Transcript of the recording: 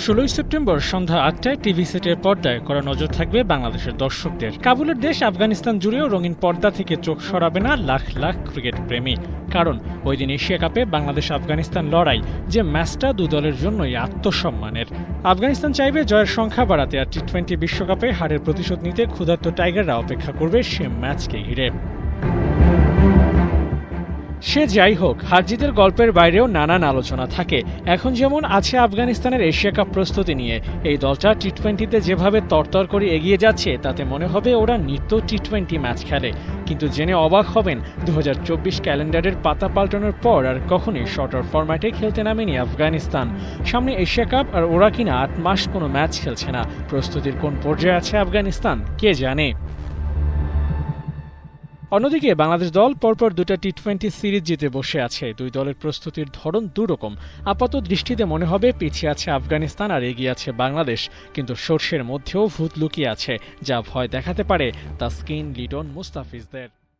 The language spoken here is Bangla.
16 সেপ্টেম্বর সন্ধ্যা ৮টায় টিভি সেটের পর্দায় কড়া নজর থাকবে বাংলাদেশের দর্শকদের। কাবুলের দেশ আফগানিস্তান জুড়েও রঙিন পর্দা থেকে চোখ সরাবে না লাখ লাখ ক্রিকেট প্রেমী। কারণ ওই দিন এশিয়া কাপে বাংলাদেশ আফগানিস্তান লড়াই, যে ম্যাচটা দু দলের জন্যই আত্মসম্মানের। আফগানিস্তান চাইবে জয়ের সংখ্যা বাড়াতে, আর টি-20 বিশ্বকাপে হারের প্রতিশোধ নিতে ক্ষুধার্ত টাইগাররা অপেক্ষা করবে সে ম্যাচকে ঘিরে। সে যাই হোক, হার-জিতের গল্পের বাইরেও নানান আলোচনা থাকে। এখন যেমন আছে আফগানিস্তানের এশিয়া কাপ প্রস্তুতি নিয়ে। এই দলটা টি-20তে যেভাবে তরতর করে এগিয়ে যাচ্ছে, তাতে মনে হবে ওরা নিত্য টি-20 ম্যাচ খেলে। কিন্তু জেনে অবাক হবেন, 2024 ক্যালেন্ডারের পাতা পাল্টানোর পর আর কখনোই শর্টার ফরম্যাটে খেলতে নামেনি আফগানিস্তান। সামনে এশিয়া কাপ, আর ওরা কিনা 8 মাস কোনো ম্যাচ খেলছে না। প্রস্তুতির কোন পর্যায়ে আছে আফগানিস্তান, কে জানে। অন্যদিকে বাংলাদেশ দল পরপর দুটা টি-20 সিরিজ জিতে বসে আছে। দুই দলের প্রস্তুতির ধরন দুরকম। আপাত দৃষ্টিতে মনে হবে পিছিয়ে আছে আফগানিস্তান আর এগিয়ে আছে বাংলাদেশ, কিন্তু সর্ষের মধ্যেও ভূত লুকিয়ে আছে, যা ভয় দেখাতে পারে তাসকিন, লিটন, মুস্তাফিজদের।